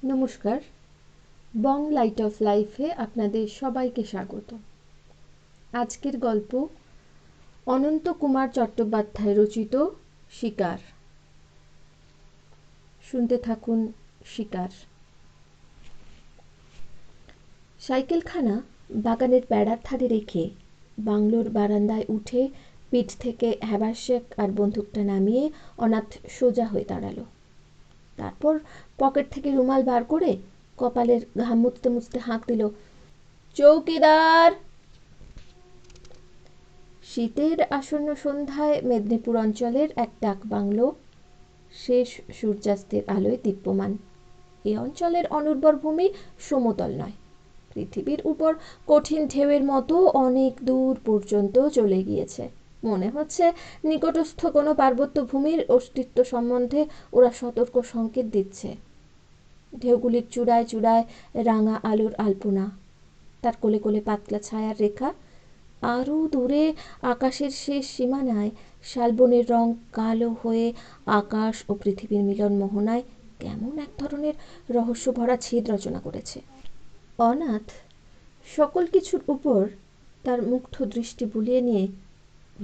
নমস্কার, বং light off লাইফে আপনাদের সবাইকে স্বাগত। আজকের গল্প অনন্ত কুমার চট্টোপাধ্যায় রচিত শিকার। শুনতে থাকুন শিকার। সাইকেলখানা বাগানের বেড়ার ধারে রেখে বাংলোর বারান্দায় উঠে পিঠ থেকে হ্যাবাসেক আর বন্দুকটা নামিয়ে অনাথ সোজা হয়ে দাঁড়ালো। তারপর পকেট থেকে রুমাল বার করে কপালের ঘাম মুছতে মুছতে হাঁক দিল, চৌকিদার। শীতের আসন্ন সন্ধ্যায় মেদিনীপুর অঞ্চলের এক ডাক বাংলো শেষ সূর্যাস্তের আলোয় দীপ্যমান। এ অঞ্চলের অনুর্বর ভূমি সমতল নয়, পৃথিবীর উপর কঠিন ঢেউয়ের মতো অনেক দূর পর্যন্ত চলে গিয়েছে। মনে হচ্ছে নিকটস্থ কোনো পার্বত্য ভূমির অস্তিত্ব সম্বন্ধে ওরা সতর্ক সংকেত দিচ্ছে। ঢেউগুলির চূড়ায় চূড়ায় রাঙা আলোর আলপনা, তার কোলে কোলে পাতলা ছায়ার রেখা। আরও দূরে আকাশের শেষ সীমানায় শালবনের রং কালো হয়ে আকাশ ও পৃথিবীর মিলন মোহনায় কেমন এক ধরনের রহস্য ভরা ছেদ রচনা করেছে। অনাথ সকল কিছুর উপর তার মুগ্ধ দৃষ্টি বুলিয়ে নিয়ে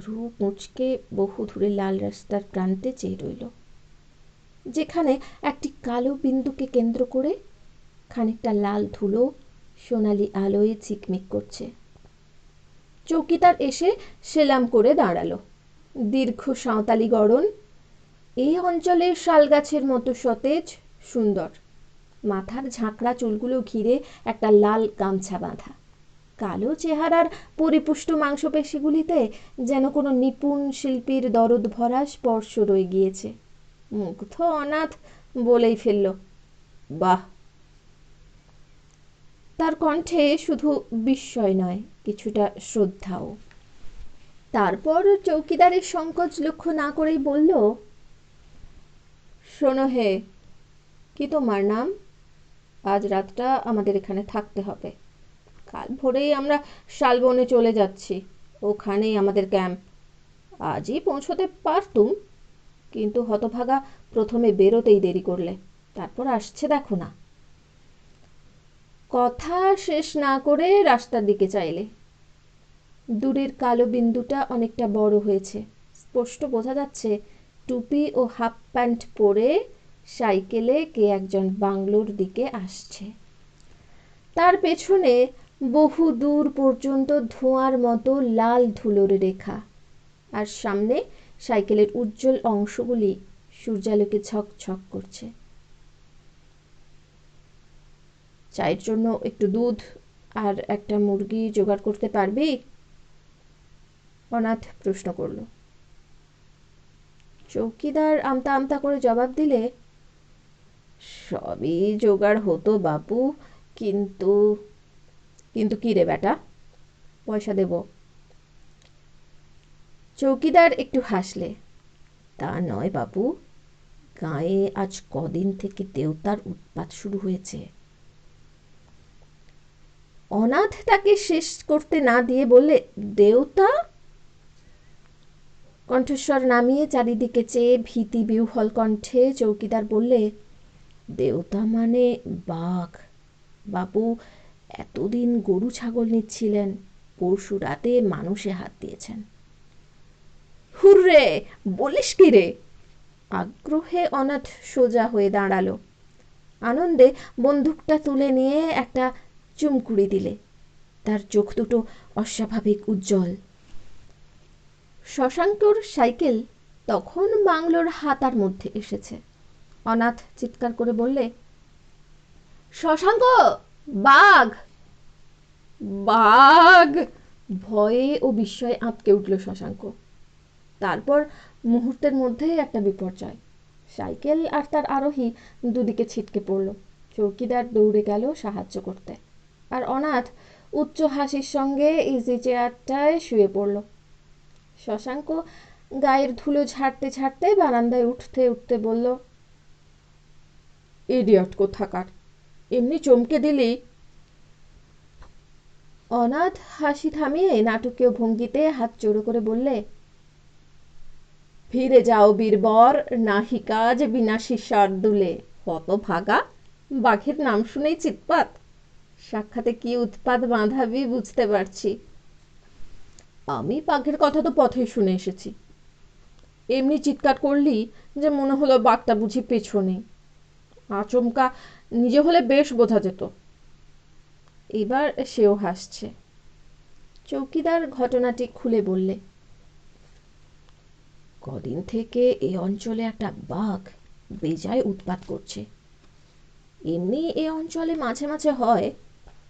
রূপ মুচকে বহু দূরে লাল রাস্তার প্রান্তে চেয়ে রইল, যেখানে একটি কালো বিন্দুকে কেন্দ্র করে খানিকটা লাল ধুলো সোনালি আলোয় ঝিকমিক করছে। চৌকিদার এসে সেলাম করে দাঁড়ালো। দীর্ঘ সাঁওতালি গড়ন, এই অঞ্চলের শালগাছের মতো সতেজ সুন্দর। মাথার ঝাঁকড়া চুলগুলো ঘিরে একটা লাল গামছা বাঁধা। কালো চেহারার পরিপুষ্ট মাংসপেশিগুলিতে যেন কোনো নিপুণ শিল্পীর দরদ ভরা স্পর্শ রয়ে গিয়েছে। মুগ্ধ অনাথ বলেই ফেলল, বাহ। তার কণ্ঠে শুধু বিস্ময় নয়, কিছুটা শ্রদ্ধাও। তারপর চৌকিদারের সংকোচ লক্ষ্য না করেই বলল, শোনো হে, কি তোমার নাম? আজ রাতটা আমাদের এখানে থাকতে হবে। কাল ভোরেই আমরা শালবনে চলে যাচ্ছি, ওখানেই আমাদের ক্যাম্প। আজই পৌঁছতে পারতুম, কিন্তু হতভাগা প্রথমে বেরোতেই দেরি করলে, তারপর আসছে দেখো না। কথা শেষ না করে রাস্তার দিকে চাইলে। দূরের কালো বিন্দুটা অনেকটা বড় হয়েছে, স্পষ্ট বোঝা যাচ্ছে টুপি ও হাফ প্যান্ট পরে সাইকেলে কে একজন বাংলোর দিকে আসছে। তার পেছনে বহু দূর পর্যন্ত ধোঁয়ার মতো লাল ধুলোর রেখা, আর সামনে সাইকেলের উজ্জ্বল অংশগুলি সূর্যালোকে ঝকঝক করছে। চায়ের জন্য একটু দুধ আর একটা মুরগি জোগাড় করতে পারবি? অনাথ প্রশ্ন করল। চৌকিদার আমতা আমতা করে জবাব দিলে, সবই জোগাড় হতো বাপু, কিন্তু কিন্তু কি রে বেটা, পয়সা দেব। চৌকিদার একটু হাসলে, তা নয় বাপু, গায়ে আজ কদিন থেকে দেবতার উৎপাত শুরু হয়েছে। অনাথ তাকে শেষ করতে না দিয়ে বললে, দেবতা? কণ্ঠস্বর নামিয়ে চারিদিকে চেয়ে ভীতি বিহ্বল কণ্ঠে চৌকিদার বললে, দেবতা মানে বাঘ বাপু। এতদিন গরু ছাগল নিচ্ছিলেন, পরশু রাতে মানুষে হাত দিয়েছেন। হুররে, বলিস কি রে? আগ্রহে অনাথ সোজা হয়ে দাঁড়ালো। আনন্দে বন্দুকটা তুলে নিয়ে একটা চুমকুড়ি দিলে। তার চোখ দুটো অস্বাভাবিক উজ্জ্বল। শশাঙ্কর সাইকেল তখন বাংলোর হাতার মধ্যে এসেছে। অনাথ চিৎকার করে বললে, শশাঙ্ক, বাঘ! বাঘ! ভয়ে ও বিস্ময়ে আঁতকে উঠল শশাঙ্ক। তারপর মুহূর্তের মধ্যে একটা বিপর্যয়। সাইকেল আর তার আরোহী দুদিকে ছিটকে পড়ল। চৌকিদার দৌড়ে গেল সাহায্য করতে, আর অনাথ উচ্চ হাসির সঙ্গে ইজি চেয়ারটায় শুয়ে পড়ল। শশাঙ্ক গায়ের ধুলো ঝাড়তে ঝাড়তে বারান্দায় উঠতে উঠতে বলল, ইডিয়ট কোথাকার, এমনি চমকে দিলি। অনাথ হাসি থামিয়ে নাটকীয় ভঙ্গিতে হাত জোড়ো করে বললে, ফিরে যাও বীরবর, নাহি কাজ বিনাশী শার্দুলে, হতভাগা। বাঘের নাম শুনেই চিৎপাত? সাক্ষাতে কি উৎপাত বাঁধাবি বুঝতে পারছি। আমি বাঘের কথা তো পথেই শুনে এসেছি। এমনি চিৎকার করলি যে মনে হলো বাঘটা বুঝি পেছনে। আচমকা নিজে হলে বেশ বোঝা যেত। এবার সেও হাসছে। চৌকিদার ঘটনাটি খুলে বললে, কদিন থেকে এই অঞ্চলে একটা বাঘ বেজায় উৎপাত করছে। এমনি এ অঞ্চলে মাঝে মাঝে হয়,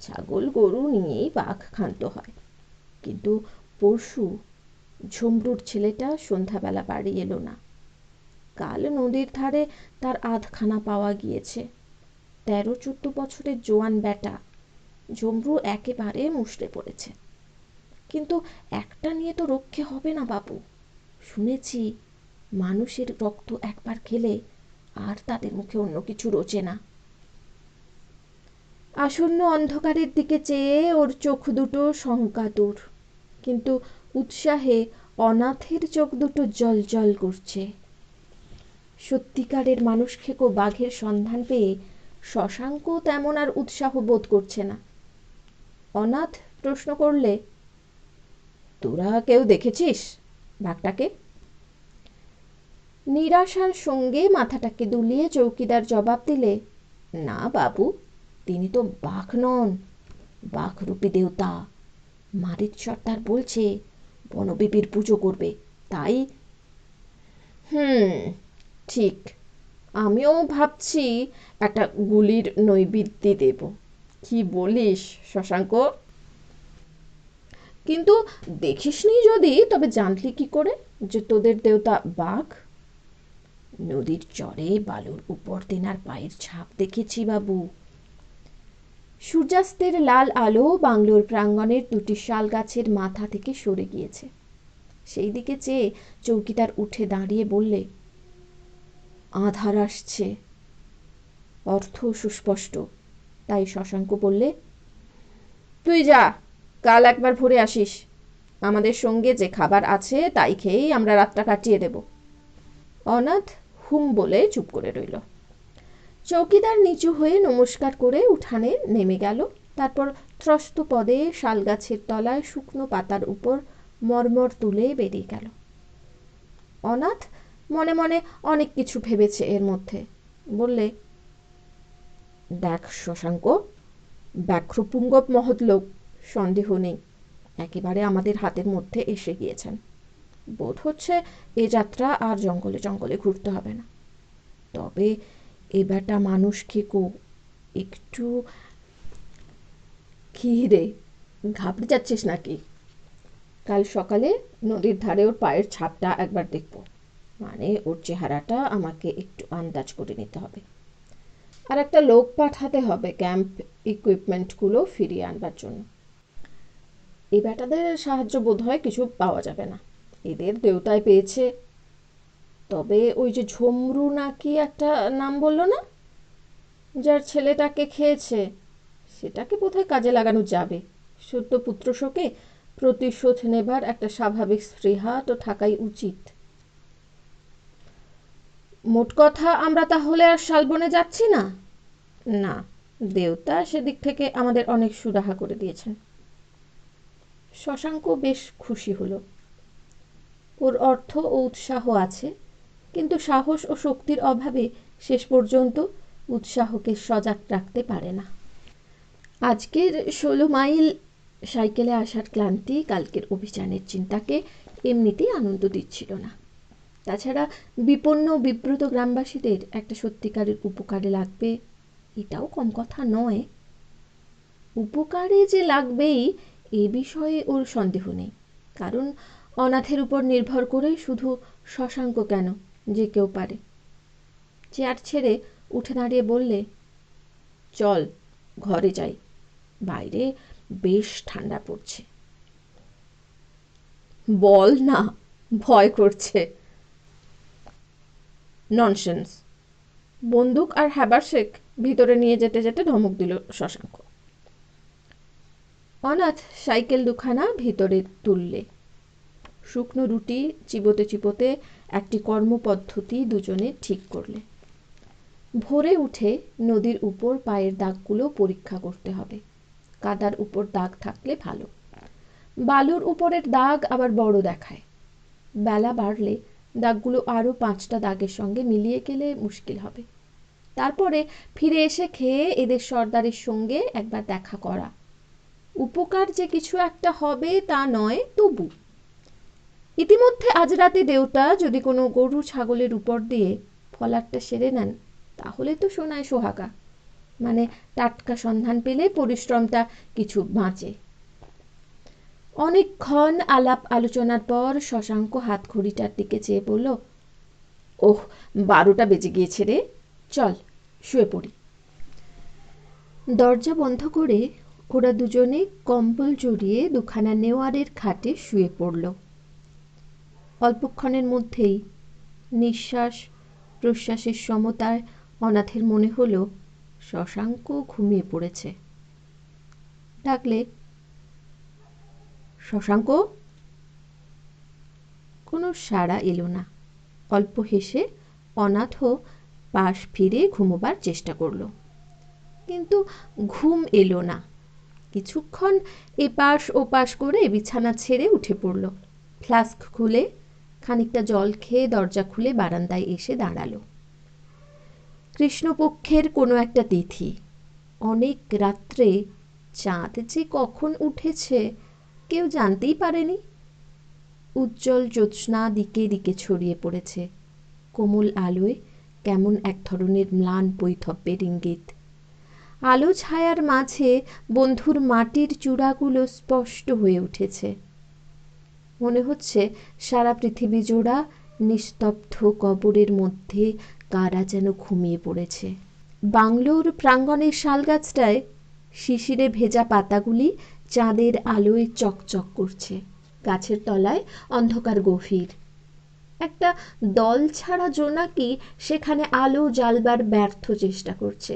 ছাগল গরু নিয়েই বাঘ ক্ষান্ত হয়। কিন্তু পরশু ঝুমরুর ছেলেটা সন্ধ্যাবেলা বাড়ি এলো না। কাল নদীর ধারে তার আধখানা পাওয়া গিয়েছে। 13-14 বছরের জোয়ান বেটা। ঝুমরু একেবারে মুষড়ে পড়েছে। কিন্তু একটা নিয়ে তো রক্ষে হবে না বাবু। শুনেছি মানুষের রক্ত একবার খেলে আর তাদের মুখে অন্য কিছু রোচে না। আসন্ন অন্ধকারের দিকে চেয়ে ওর চোখ দুটো শঙ্কাতুর, কিন্তু উৎসাহে অনাথের চোখ দুটো জ্বলজ্বল করছে। সত্যিকারের মানুষ খেকো বাঘের সন্ধান পেয়ে শশাঙ্ক তেমন আর উৎসাহ বোধ করছে না। অনাথ প্রশ্ন করলে, তোরা কেউ দেখেছিস বাঘটাকে? নিরাশার সঙ্গে মাথাটাকে দুলিয়ে চৌকিদার জবাব দিলে, না বাবু, তিনি তো বাঘ নন, বাঘরূপী দেবতা। মারিচ সর্দার বলছে বনবিবির পুজো করবে, তাই। ঠিক, আমিও ভাবছি একটা গুলির নৈবেদ্য দেব। কি বলিস শশাঙ্ক? কিন্তু দেখিসনি যদি, তবে জানলি কি করে যে তোদের দেবতা বাঘ? নদীর চরে বালুর উপর তেনার পায়ের ছাপ দেখেছি বাবু। সূর্যাস্তের লাল আলো বাংলোর প্রাঙ্গণের দুটি শাল গাছের মাথা থেকে সরে গিয়েছে। সেই দিকে চেয়ে চৌকিদার উঠে দাঁড়িয়ে বললে, আঁধার আসছে। অর্থ সুস্পষ্ট। তাই শশাঙ্ক বললে, তুই যা, কাল একবার ভোরে আসিস। আমাদের সঙ্গে যে খাবার আছে তাই খেয়েই আমরা রাতটা কাটিয়ে দেব। অনাথ হুম বলে চুপ করে রইল। চৌকিদার নিচু হয়ে নমস্কার করে উঠানে নেমে গেল। তারপর ত্রস্ত পদে শালগাছের তলায় শুকনো পাতার উপর মরমর তুলে বেরিয়ে গেল। অনাথ মনে মনে অনেক কিছু ভেবেছে এর মধ্যে। বললে, দেখ শশাঙ্ক, ব্যাঘ্রপুঙ্গব মহৎ লোক, সন্দেহ নেই, একেবারে আমাদের হাতের মধ্যে এসে গিয়েছেন। বোধ হচ্ছে এ যাত্রা আর জঙ্গলে জঙ্গলে ঘুরতে হবে না। তবে এ বেটা মানুষ খেকো, একটু। কি রে, ঘাবড়ে যাচ্ছিস নাকি? কাল সকালে নদীর ধারে ওর পায়ের ছাপটা একবার দেখব। মানে ওর চেহারাটা আমাকে একটু আন্দাজ করে নিতে হবে। আর একটা লোক পাঠাতে হবে ক্যাম্প ইকুইপমেন্টগুলো ফিরিয়ে আনবার জন্য। এই বেটাদের সাহায্য বোধ হয় কিছু পাওয়া যাবে না, এদের দেউতায় পেয়েছে। তবে ওই যে ঝুমরু নাকি একটা নাম বললো না, যার ছেলেটাকে খেয়েছে, সেটাকে বোধহয় কাজে লাগানো যাবে। সদ্য পুত্রশোকে প্রতিশোধ নেবার একটা স্বাভাবিক স্পৃহা তো থাকাই উচিত। মোট কথা আমরা তাহলে আর শালবনে যাচ্ছি না? না, দেবতা সেদিক থেকে আমাদের অনেক সুরাহা করে দিয়েছেন। শশাঙ্ক বেশ খুশি হলো। ওর অর্থ ও উৎসাহ আছে, কিন্তু সাহস ও শক্তির অভাবে শেষ পর্যন্ত উৎসাহকে সজাগ রাখতে পারে না। আজকের 16 মাইল সাইকেলে আসার ক্লান্তি কালকের অভিযানের চিন্তাকে এমনিতেই আনন্দ দিচ্ছিল না। তাছাড়া বিপন্ন বিব্রত গ্রামবাসীদের একটা সত্যিকারের উপকারে লাগবে, এটাও কম কথা নয়। উপকারে যে লাগবেই এ বিষয়ে ওর সন্দেহ নেই, কারণ অনাথের উপর নির্ভর করে শুধু শশাঙ্ক কেন, যে কেউ পারে। চেয়ার ছেড়ে উঠে দাঁড়িয়ে বললে, চল ঘরে যাই, বাইরে বেশ ঠান্ডা পড়ছে। বল না, ভয় করছে। ননসেন্স। বন্দুক আর হ্যাবারশেক ভিতরে নিয়ে যেতে যেতে ধমক দিল শশাঙ্ক। অনাথ সাইকেল দুখানা ভিতরে তুললে। শুকনো রুটি চিবোতে চিবোতে একটি কর্মপদ্ধতি দুজনে ঠিক করলে। ভোরে উঠে নদীর উপর পায়ের দাগগুলো পরীক্ষা করতে হবে। কাদার উপর দাগ থাকলে ভালো, বালুর উপরের দাগ আবার বড় দেখায়। বেলা বাড়লে দাগগুলো আরও 5টা দাগের সঙ্গে মিলিয়ে গেলে মুশকিল হবে। তারপরে ফিরে এসে খেয়ে এদের সর্দারের সঙ্গে একবার দেখা করা। উপকার যে কিছু একটা হবে তা নয়, তবু। ইতিমধ্যে আজ রাতে দেউতা যদি কোনো গরু ছাগলের উপর দিয়ে ফলারটা সেরে নেন, তাহলে তো সোনায় সোহাগা, মানে টাটকা সন্ধান পেলে পরিশ্রমটা কিছু বাঁচে। অনেকক্ষণ আলাপ আলোচনার পর শশাঙ্ক হাত ঘড়িটার দিকে চেয়ে বলল, ওহ, 12টা বেজে গিয়েছে রে, চল শুয়ে পড়ি। দরজা বন্ধ করে ওরা দুজনে কম্বল জড়িয়ে দুখানা নেওয়ারের খাটে শুয়ে পড়ল। অল্পক্ষণের মধ্যেই নিঃশ্বাস প্রশ্বাসের সমতায় অনাথের মনে হলো শশাঙ্ক ঘুমিয়ে পড়েছে। ডাকলে, শশাঙ্ক? কোনো সাড়া এলো না। অল্প হেসে অনাথও পাশ ফিরে ঘুমোবার চেষ্টা করল, কিন্তু ঘুম এলো না। কিছুক্ষণ এপাশ ওপাশ করে বিছানা ছেড়ে উঠে পড়ল। ফ্লাস্ক খুলে খানিকটা জল খেয়ে দরজা খুলে বারান্দায় এসে দাঁড়ালো। কৃষ্ণপক্ষের কোনো একটা তিথি। অনেক রাত্রে চাঁদ যে কখন উঠেছে কেউ জানতেই পারেনি। উজ্জ্বল জ্যোৎস্না দিকে দিকে ছড়িয়ে পড়েছে। কোমল আলোয় কেমন এক ধরনের ম্লান বৈধব্যের ইঙ্গিত। আলো ছায়ার মাঝে বন্ধুর মাটির চূড়াগুলো স্পষ্ট হয়ে উঠেছে। মনে হচ্ছে সারা পৃথিবী জোড়া নিস্তব্ধ কবরের মধ্যে কারা যেন ঘুমিয়ে পড়েছে। বাংলোর প্রাঙ্গণের শালগাছটায় শিশিরে ভেজা পাতাগুলি চাঁদের আলোয় চকচক করছে। গাছের তলায় অন্ধকার গভীর। একটা দল ছাড়া জোনাকি সেখানে আলো জ্বালবার ব্যর্থ চেষ্টা করছে।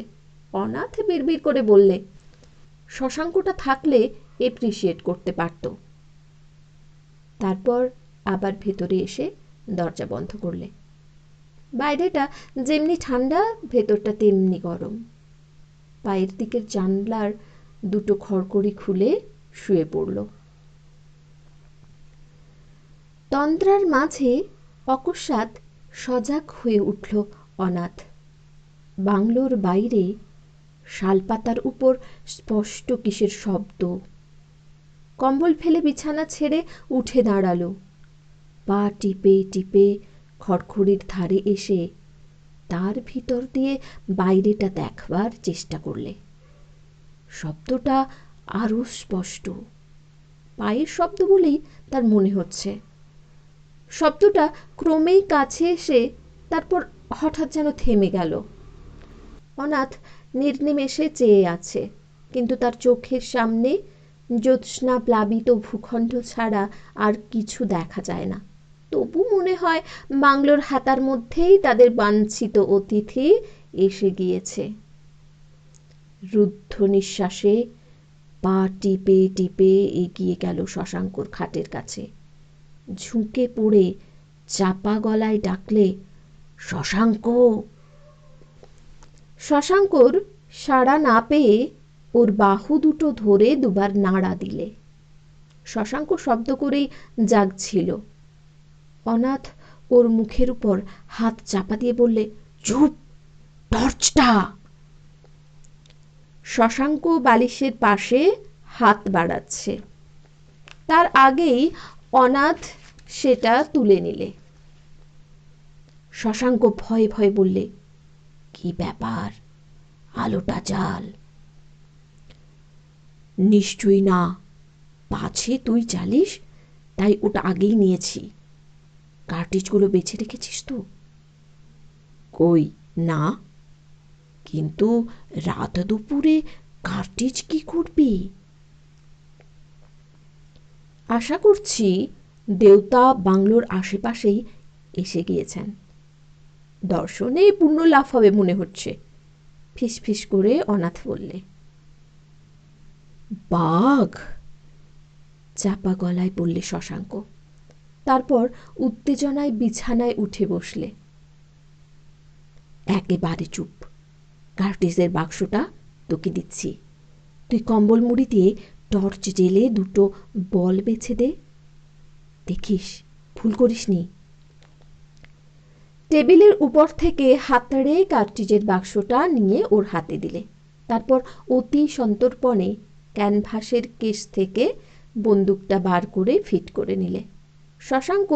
অনাথ বিড়বিড় করে বললে, শশাঙ্কটা থাকলে এপ্রিসিয়েট করতে পারত। তারপর আবার ভেতরে এসে দরজা বন্ধ করলে। বাইরেটা যেমনি ঠান্ডা, ভেতরটা তেমনি গরম। পায়ের দিকের জানলার দুটো খড়কড়ি খুলে শুয়ে পড়ল। তন্দ্রার মাঝে অকস্মাৎ সজাগ হয়ে উঠল অনাথ। বাংলোর বাইরে শালপাতার উপর স্পষ্ট কিসের শব্দ। কম্বল ফেলে বিছানা ছেড়ে উঠে দাঁড়ালো। পা টিপে টিপে খড়খড়ির ধারে এসে তার ভিতর দিয়ে বাইরেটা দেখবার চেষ্টা করলে। শব্দটা আরো স্পষ্ট। পায়ের শব্দ বলেই তার মনে হচ্ছে। শব্দটা ক্রমেই কাছে এসে তারপর হঠাৎ যেন থেমে গেল। অনাথ নির্নিমেষে চেয়ে আছে, কিন্তু তার চোখের সামনে জ্যোৎস্না প্লাবিত ভূখণ্ড ছাড়া আর কিছু দেখা যায় না। তবু মনে হয় বাংলোর হাতার মধ্যেই তাদের বাঞ্ছিত অতিথি এসে গিয়েছে। রুদ্ধ নিঃশ্বাসে পা টিপে টিপে এগিয়ে গেল শশাঙ্কর খাটের কাছে। ঝুঁকে পড়ে চাপা গলায় ডাকলে, শশাঙ্ক। শশাঙ্কর সাড়া না পেয়ে ওর বাহু দুটো ধরে দুবার নাড়া দিলে। শশাঙ্ক শব্দ করেই জাগছিল। অনাথ ওর মুখের উপর হাত চাপা দিয়ে বললে, চুপ, টর্চটা। শশাঙ্ক বালিশের পাশে হাত বাড়াচ্ছে। তার আগেই অনাথ সেটা তুলে নিলে। শশাঙ্ক ভয়ে ভয়ে বললে, কি ব্যাপার, আলোটা জ্বাল। নিশ্চয়ই না, পাছে তুই জ্বালিস তাই ওটা আগেই নিয়েছি। কার্টিজগুলো বেছে রেখেছিস তো? কই না, কিন্তু রাত দুপুরে কার্টিজ কি করবি? আশা করছি দেউতা বাংলোর আশেপাশেই এসে গিয়েছেন। দর্শনে পূর্ণ লাভ হবে মনে হচ্ছে, ফিসফিস করে অনাথ বললে। বাঘ, চাপা গলায় বললে শশাঙ্ক। তারপর উত্তেজনায় বিছানায় উঠে বসলে। একেবারে চুপ। কার্টিজের বাক্সটা তোকে দিচ্ছি, তুই কম্বল মুড়ি দিয়ে টর্চ জেলে দুটো বল বেছে দে, দেখিস ভুল করিসনি। টেবিলের উপর থেকে হাতড়ে কার্টিজের বাক্সটা নিয়ে ওর হাতে দিলে। তারপর অতি সন্তর্পণে ক্যানভাসের কেস থেকে বন্দুকটা বার করে ফিট করে নিলে। শশাঙ্ক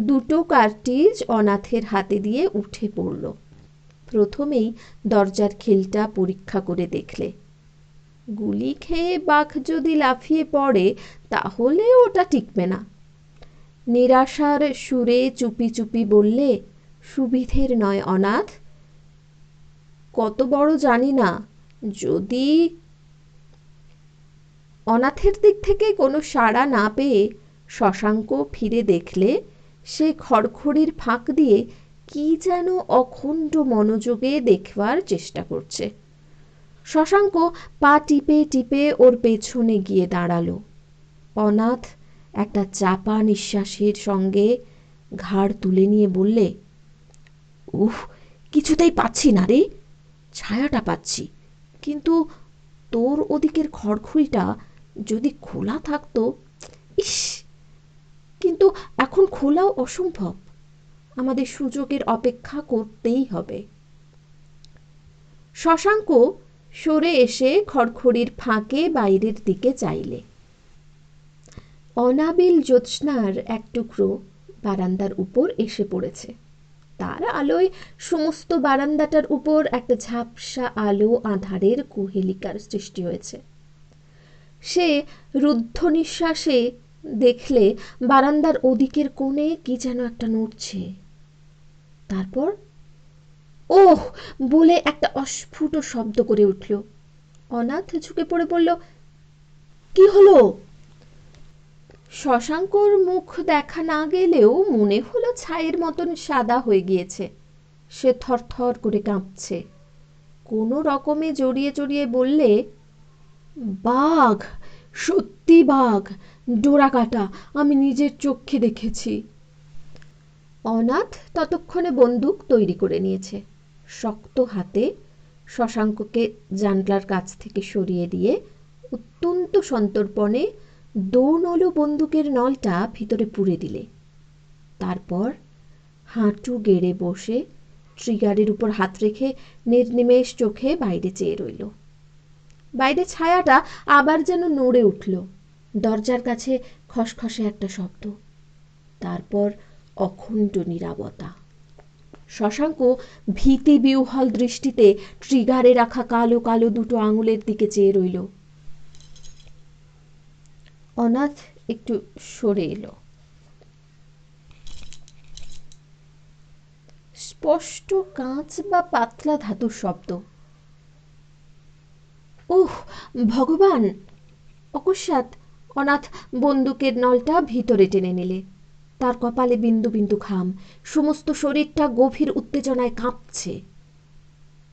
দুটো কার্টিজ অনাথের হাতে দিয়ে উঠে পড়ল। প্রথমেই দরজার খিলটা পরীক্ষা করে দেখলে। গুলি খেয়ে বাঘ যদি লাফিয়ে পড়ে তাহলে ওটা টিকবে না। নিরাশার সুরে চুপি চুপি বললে, সুবিধের নয় অনাথ, কত বড় জানি না, যদি অনাথের দিক থেকে কোনো সাড়া না পেয়ে শশাঙ্ক ফিরে দেখলে সে খড়খড়ির ফাঁক দিয়ে কি যেন অখণ্ড মনোযোগে দেখবার চেষ্টা করছে। শশাঙ্ক পা টিপে টিপে ওর পেছনে গিয়ে দাঁড়ালো। অনাথ একটা চাপা নিঃশ্বাসের সঙ্গে ঘাড় তুলে নিয়ে বললে, উহ, কিছুতেই পাচ্ছি না রে, ছায়াটা পাচ্ছি, কিন্তু তোর ওদিকের খড়খড়িটা যদি খোলা থাকতো। ইস, কিন্তু এখন খোলাও অসম্ভব, আমাদের সুযোগের অপেক্ষা করতেই হবে। শশাঙ্ক সরে এসে খড়খড়ির ফাঁকে বাইরের দিকে চাইলে। অনাবিল জ্যোৎস্নার এক টুকরো বারান্দার উপর এসে পড়েছে। তার আলোয় সমস্ত বারান্দাটার উপর একটা ঝাপসা আলো আঁধারের কুহেলিকার সৃষ্টি হয়েছে। সে রুদ্ধ নিঃশ্বাসে দেখলে বারান্দার ওদিকের কোণে কি যেন একটা নড়ছে। তারপর ওহ বলে একটা অস্ফুট শব্দ করে উঠল। অনাথ ঝুঁকে পড়ে বলল, কি হলো? শশাঙ্কর মুখ দেখা না গেলেও মনে হলো ছাইয়ের মতন সাদা হয়ে গিয়েছে। সে থরথর করে কাঁপছে। কোনো রকমে জড়িয়ে জড়িয়ে বললে, বাঘ, সত্যি বাঘ, ডোরা কাটা, আমি নিজের চোখে দেখেছি। অনাথ ততক্ষণে বন্দুক তৈরি করে নিয়েছে। শক্ত হাতে শশাঙ্ককে জানলার কাছ থেকে সরিয়ে দিয়ে অত্যন্ত সন্তর্পণে দোনল বন্দুকের নলটা ভিতরে পুরে দিলে। তারপর হাঁটু গেড়ে বসে ট্রিগারের উপর হাত রেখে নির্নিমেষ চোখে বাইরে চেয়ে রইল। বাইরে ছায়াটা আবার যেন নড়ে উঠল। দরজার কাছে খসখসে একটা শব্দ, তারপর অখণ্ড নীরবতা। শশাঙ্ক ভীতি বিহ্বল দৃষ্টিতে ট্রিগারে রাখা কালো কালো দুটো আঙুলের দিকে চেয়ে রইল। অনাথ একটু সরে এলো। স্পষ্ট কাঁচ বা পাতলা ধাতুর শব্দ। ওহ ভগবান! অকস্মাৎ অনাথ বন্দুকের নলটা ভিতরে টেনে নিলে। তার কপালে বিন্দু বিন্দু ঘাম, সমস্ত শরীরটা গভীর উত্তেজনায় কাঁপছে।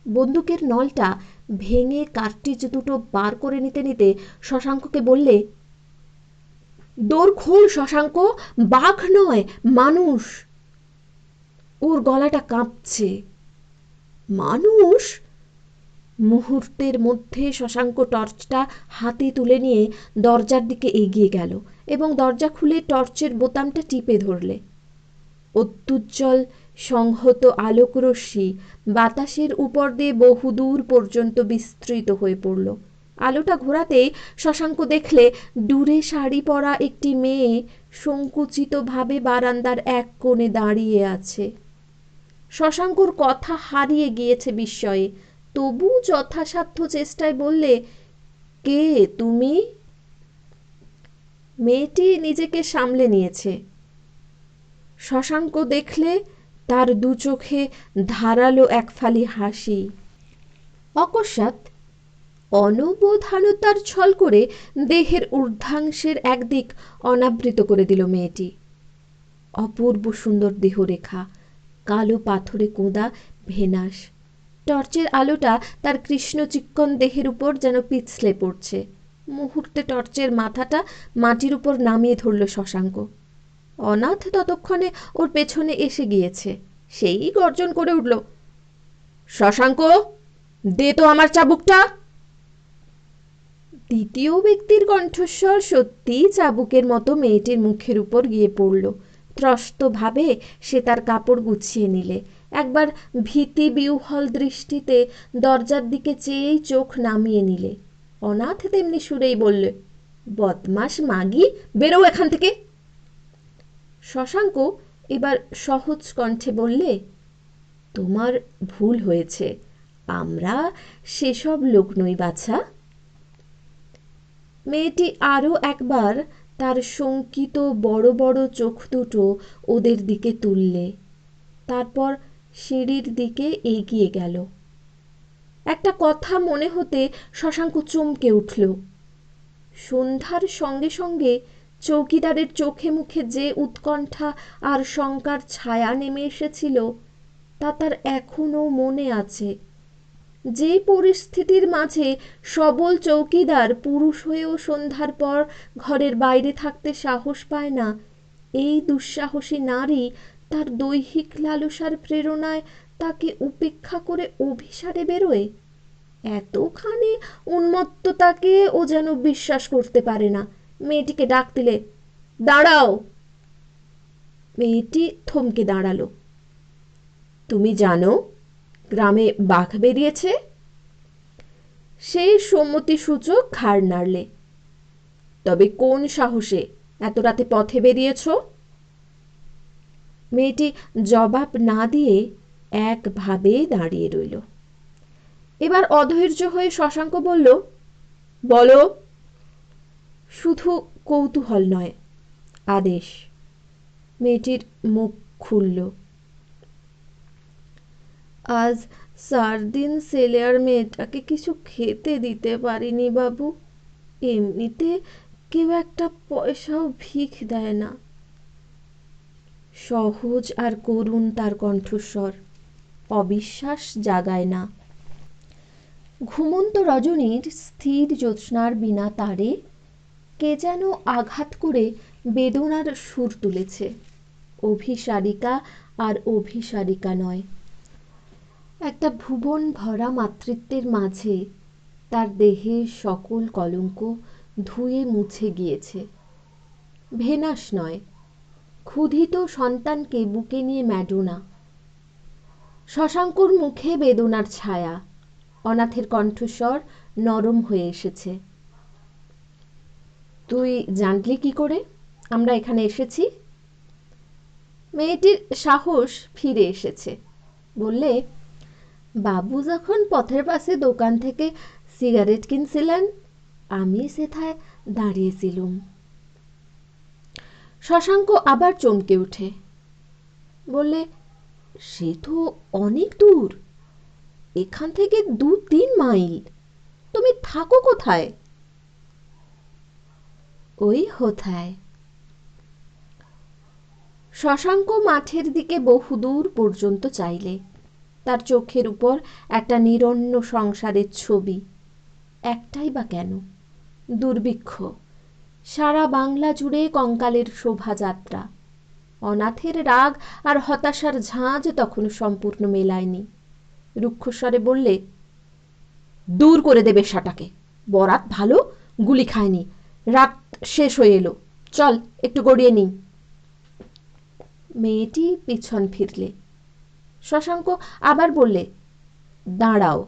বন্দুকের নলটা ভেঙে কার্টিজ দুটো বার করে নিতে নিতে শশাঙ্ককে বললে, দৌড় খোল শশাঙ্ক, বাঘ নয় মানুষ। ওর গলাটা কাঁপছে। মানুষ? মুহূর্তের মধ্যে শশাঙ্ক টর্চটা হাতে তুলে নিয়ে দরজার দিকে এগিয়ে গেল এবং দরজা খুলে টর্চের বোতামটা টিপে ধরলে। অত্যুজ্জ্বল সংহত আলোকরশ্মি বাতাসের উপর দিয়ে বহুদূর পর্যন্ত বিস্তৃত হয়ে পড়ল। আলোটা ঘোরাতেই শশাঙ্ক দেখলে দূরে শাড়ি পরা একটি মেয়ে সংকুচিতভাবে বারান্দার এক কোণে দাঁড়িয়ে আছে। শশাঙ্কর কথা হারিয়ে গিয়েছে বিস্ময়ে, তবু যথাসাধ্য চেষ্টায় বললে, কে তুমি? মেয়েটি নিজেকে সামলে নিয়েছে। শশাঙ্ক দেখলে তার দু চোখে ধারালো এক ফালি হাসি। অকস্মাৎ অনবধানতার ছল করে দেহের ঊর্ধ্বাংশের একদিক অনাবৃত করে দিল মেয়েটি। অপূর্ব সুন্দর দেহরেখা, কালো পাথরে কোঁদা ভেনাস। টর্চের আলোটা তার কৃষ্ণ চিক্কণ দেহের উপর যেন পিছলে পড়ছে। মুহূর্তে টর্চের মাথাটা মাটির উপর নামিয়ে ধরল শশাঙ্ক। অনাথ ততক্ষণে ওর পেছনে এসে গিয়েছে। সেই গর্জন করে উঠল, শশাঙ্ক, দে তো আমার চাবুকটা। দ্বিতীয় ব্যক্তির কণ্ঠস্বর সত্যি চাবুকের মতো মেয়েটির মুখের উপর গিয়ে পড়ল। ত্রস্তভাবে সে তার কাপড় গুছিয়ে নিলে, একবার ভীতি বিহ্বল দৃষ্টিতে দরজার দিকে চেয়েই চোখ নামিয়ে নিলে। অনাথ তেমনি সুরেই বললে, বদমাস মাগি, বেরো এখান থেকে। শশাঙ্ক এবার সহজ কণ্ঠে বললে, তোমার ভুল হয়েছে, আমরা সেসব লোক নই বাছা। মেয়েটি আরও একবার তার শঙ্কিত বড় বড় চোখ দুটো ওদের দিকে তুললে, তারপর সিঁড়ির দিকে এগিয়ে গেল। একটা কথা মনে হতে শশাঙ্ক চমকে উঠল। সন্ধ্যার সঙ্গে সঙ্গে চৌকিদারের চোখে মুখে যে উৎকণ্ঠা আর শঙ্কার ছায়া নেমে এসেছিল তা তার এখনো মনে আছে। যে পরিস্থিতির মাঝে সবল চৌকিদার পুরুষ হয়েও সন্ধ্যার পর ঘরের বাইরে থাকতে সাহস পায় না, এই দুঃসাহসী নারী তার দৈহিক লালসার প্রেরণায় তাকে উপেক্ষা করে অভিসারে বেরোয়। এতখানি উন্মত্ততাকে ও যেন বিশ্বাস করতে পারে না। মেয়েটিকে ডাক দিলে, দাঁড়াও। মেয়েটি থমকে দাঁড়ালো। তুমি জানো গ্রামে বাঘ বেরিয়েছে? সেই সম্মতিসূচক ঘাড় নাড়লে। তবে কোন সাহসে এত রাতে পথে বেরিয়েছ? মেয়েটি জবাব না দিয়ে একভাবে দাঁড়িয়ে রইল। এবার অধৈর্য হয়ে শশাঙ্ক বলল, বলো। শুধু কৌতূহল নয়, আদেশ। মেয়েটির মুখ খুলল। আজ 4 দিন ছেলে আর মেয়েটাকে কিছু খেতে দিতে পারিনি বাবু। এমনিতে কেউ একটা পয়সাও ভিখ দেয় না। সহজ আর করুণ তার কণ্ঠস্বর, অবিশ্বাস জাগায় না। ঘুমন্ত রজনীর স্থির জ্যোৎস্নার বিনা তারে কে যেন আঘাত করে বেদনার সুর তুলেছে। অভিসারিকা আর অভিসারিকা নয়, একটা ভুবন ভরা মাতৃত্বের মাঝে তার দেহের সকল কলঙ্ক ধুয়ে মুছে গিয়েছে। ভেনাস নয়, ক্ষুধিত সন্তানকে বুকে নিয়ে ম্যাডোনা। শশাঙ্কর মুখে বেদনার ছায়া, অনাথের কণ্ঠস্বর নরম হয়ে এসেছে। তুই জানলি কি করে আমরা এখানে এসেছি? মেয়েটির সাহস ফিরে এসেছে। বললে, বাবু যখন পথের পাশে দোকান থেকে সিগারেট কিনছিলেন, আমি সেথায় দাঁড়িয়েছিলুম। শশাঙ্ক আবার চমকে উঠে বললে, সে তো অনেক দূর, এখান থেকে 2-3 মাইল। তুমি থাকো কোথায়? ওই হোথায়। শশাঙ্ক মাঠের দিকে বহুদূর পর্যন্ত চাইলে। তার চোখের উপর একটা নিরন্ন সংসারের ছবি। একটাই বা কেন? দুর্ভিক্ষ, সারা বাংলা জুড়ে কঙ্কালের শোভাযাত্রা। অনাথের রাগ আর হতাশার ঝাঁজ তখনও সম্পূর্ণ মেলায়নি। রুক্ষস্বরে বললে, দূর করে দেবে সাটাকে। বরাত ভালো, গুলি খায়নি, রাত শেষ হয়ে এলো, চল একটু গড়িয়ে নিই। মেয়েটি পিছন ফিরলে। শশাঙ্ক আবার বললে, দাঁড়াও।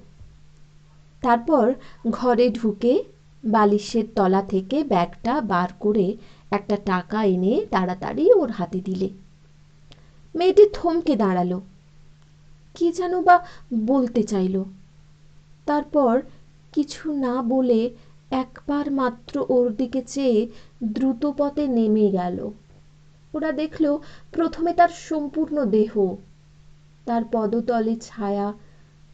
তারপর ঘরে ঢুকে বালিশের তলা থেকে ব্যাগটা বার করে একটা টাকা এনে তাড়াতাড়ি ওর হাতে দিলে। মেয়েটি থমকে দাঁড়ালো, কি যেন বা বলতে চাইল। তারপর কিছু না বলে একবার মাত্র ওর দিকে চেয়ে দ্রুত পথে নেমে গেল। ওরা দেখল প্রথমে তার সম্পূর্ণ দেহ, তার পদতলে ছায়া,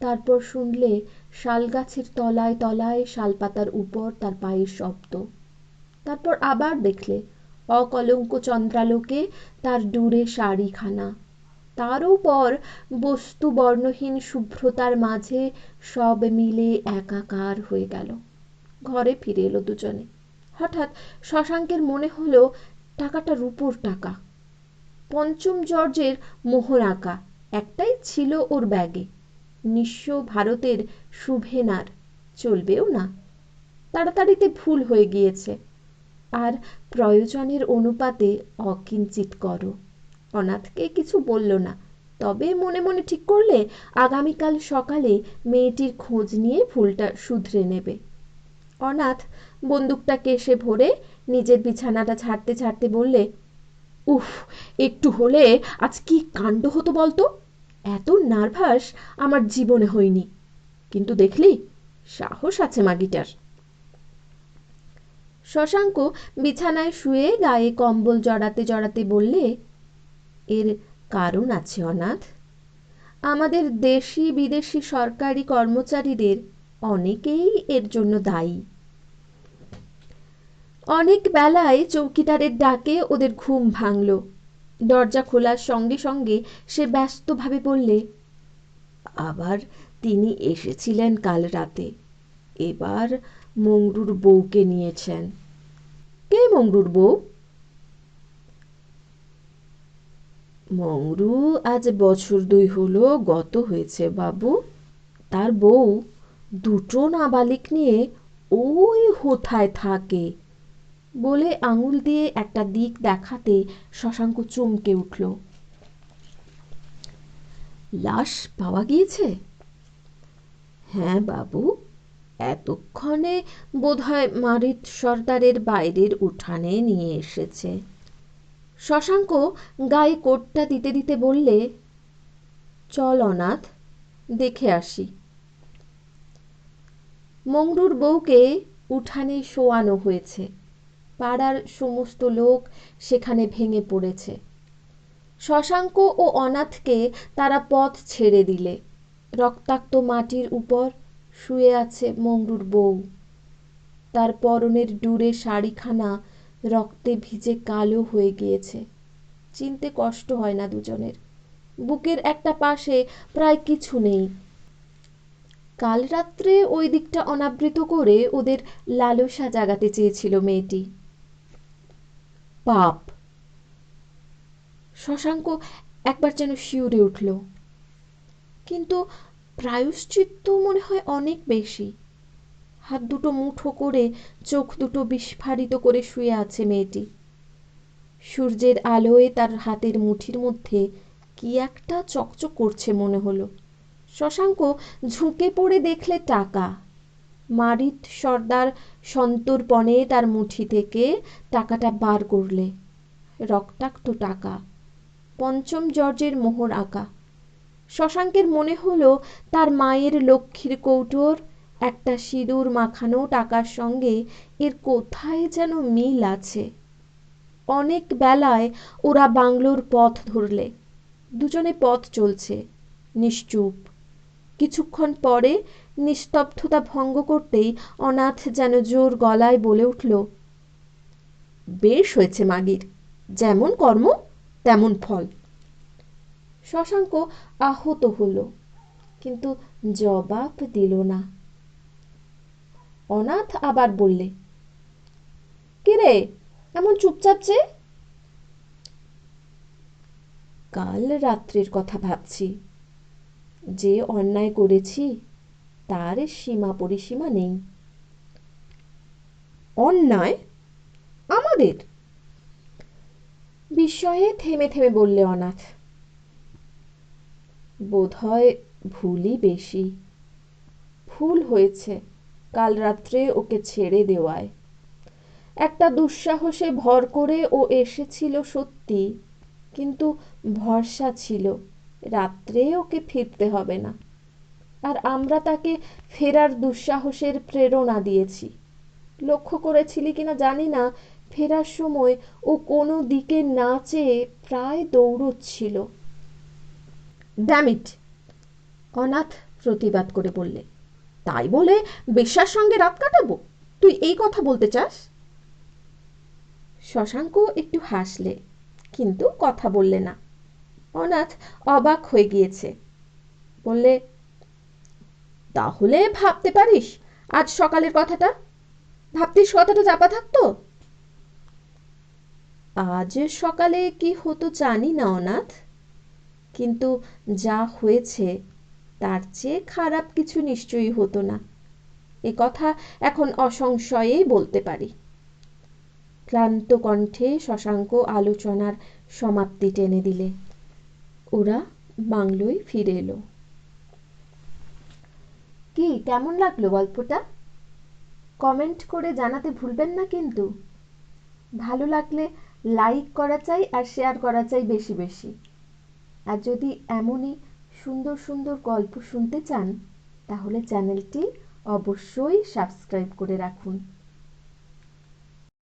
তারপর শুনলে শালগাছের তলায় তলায় শালপাতার উপর তার পায়ের শব্দ। তারপর আবার দেখলে অকলঙ্ক চন্দ্রালোকে তার ডুরে শাড়িখানা, তারও পর বস্তু বর্ণহীন শুভ্রতার মাঝে সব মিলে একাকার হয়ে গেল। ঘরে ফিরে এলো দুজনে। হঠাৎ শশাঙ্কের মনে হলো টাকাটা রূপোর টাকা, 5ম জর্জের মোহর আঁকা, একটাই ছিল ওর ব্যাগে। নিঃস্ব ভারতের শুভেনার চলবেও না। তাড়াতাড়িতে ভুল হয়ে গিয়েছে, আর প্রয়োজনের অনুপাতে অকিঞ্চিত করো। অনাথকে কিছু বলল না, তবে মনে মনে ঠিক করলে আগামীকাল সকালে মেয়েটির খোঁজ নিয়ে ভুলটা শুধরে নেবে। অনাথ বন্দুকটা কেশে ভরে নিজের বিছানাটা ছাড়তে ছাড়তে বললে, উফ, একটু হলে আজ কি কাণ্ড হতো বলতো। এত নার্ভাস আমার জীবনে হয়নি। কিন্তু দেখলি, সাহস আছে মাগিটার। শশাঙ্ক বিছানায় শুয়ে গায়ে কম্বল জড়াতে জড়াতে বললে, এর কারণ আছে অনাথ। আমাদের দেশি বিদেশি সরকারি কর্মচারীদের অনেকেই এর জন্য দায়ী। অনেক বেলায় চৌকিদারের ডাকে ওদের ঘুম ভাঙল। দরজা খোলার সঙ্গে সঙ্গে সে ব্যস্তভাবে বললে, আবার তিনি এসেছিলেন কাল রাতে। এবার মংরুর বউকে নিয়েছেন। কে মংরুর বউ? মংরু আজ বছর 2 হলো গত হয়েছে বাবু। তার বউ দুটো নাবালিক নিয়ে ওই হোথায় থাকে বলে আঙুল দিয়ে একটা দিক দেখাতে শশাঙ্ক চমকে উঠল। লাশ পাওয়া গিয়েছে? হ্যাঁ বাবু, এতক্ষণে বোধহয় মারিত সর্দারের বাইরের উঠানে নিয়ে এসেছে। শশাঙ্ক গায়ে কোটটা দিতে দিতে বললে, চল অনাথ, দেখে আসি। মংরুর বউকে উঠানে শোয়ানো হয়েছে। পাড়ার সমস্ত লোক সেখানে ভেঙে পড়েছে। শশাঙ্ক ও অনাথকে তারা পথ ছেড়ে দিলে। রক্তাক্ত মাটির উপর শুয়ে আছে মংরুর বউ। তার পরনের ডুরে শাড়িখানা রক্তে ভিজে কালো হয়ে গিয়েছে। চিনতে কষ্ট হয় না দুজনের। বুকের একটা পাশে প্রায় কিছু নেই। কাল রাত্রে ওই দিকটা অনাবৃত করে ওদের লালসা জাগাতে চেয়েছিল মেয়েটি। পাপ। শশাঙ্ক একবার যেন শিউরে উঠল। কিন্তু প্রায়শ্চিত্ত মনে হয় অনেক বেশি। হাত দুটো মুঠো করে চোখ দুটো বিস্ফারিত করে শুয়ে আছে মেয়েটি। সূর্যের আলোয় তার হাতের মুঠির মধ্যে কি একটা চকচক করছে মনে হলো। শশাঙ্ক ঝুঁকে পড়ে দেখলে টাকা। মারিত সর্দার সন্তর্পণে তার মুঠি থেকে টাকাটা বার করলে। রক্তাক্ত টাকা, 5ম জর্জের মোহর আঁকা। শশাঙ্কের মনে হলো তার মায়ের লক্ষ্মীর কৌটোর একটা সিঁদুর মাখানো টাকার সঙ্গে এর কোথায় যেন মিল আছে। অনেক বেলায় ওরা বাংলোর পথ ধরলে। দুজনে পথ চলছে, নিশ্চুপ। কিছুক্ষণ পরে নিস্তব্ধতা ভঙ্গ করতেই অনাথ যেন জোর গলায় বলে উঠল, বেশ হয়েছে মাগির, যেমন কর্ম তেমন ফল। শশাঙ্ক আহত হলো, কিন্তু জবাব দিল না। অনাথ আবার বললে, কিরে এমন চুপচাপ যে? কাল রাত্রির কথা ভাবছি। যে অন্যায় করেছি তার সীমা পরিসীমা নেই। অন্যায় আমাদের? বিস্ময়ে থেমে থেমে বললে অনাথ। বোধহয় ভুলই বেশি। ভুল হয়েছে কাল রাত্রে ওকে ছেড়ে দেওয়ায়। একটা দুঃসাহসে ভর করে ও এসেছিল সত্যি, কিন্তু ভরসা ছিল রাত্রে ওকে ফিরতে হবে না। আর আমরা তাকে ফেরার দুঃসাহসের প্রেরণা দিয়েছি। লক্ষ্য করেছিলি কিনা জানি না, ফেরার সময় ও কোনো দিকে না চেয়ে প্রায় দৌড়চ্ছিল। Damn it! অনাথ প্রতিবাদ করে বললে, তাই বলে বেশ্যার সঙ্গে রাত কাটাবো? তুই এই কথা বলতে চাস? শশাঙ্ক একটু হাসলে, কিন্তু কথা বললে না। অনাথ অবাক হয়ে গিয়েছে। বললে, তাহলে ভাবতে পারিস আজ সকালের কথাটা? ভাবতিস কথাটা চাপা থাকতো? আজ সকালে কি হতো জানি না অনাথ, কিন্তু যা হয়েছে তার চেয়ে খারাপ কিছু নিশ্চয়ই হতো না, এ কথা এখন অসংশয়েই বলতে পারি। ক্লান্ত কণ্ঠে শশাঙ্ক আলোচনার সমাপ্তি টেনে দিলে। ওরা বাংলোয় ফিরে এলো। কি কেমন লাগলো গল্পটা? কমেন্ট করে জানাতে ভুলবেন না কিন্তু। ভালো লাগলে লাইক করা চাই আর শেয়ার করা চাই বেশি বেশি। আর যদি এমনই সুন্দর সুন্দর গল্প শুনতে চান তাহলে চ্যানেলটি অবশ্যই সাবস্ক্রাইব করে রাখুন।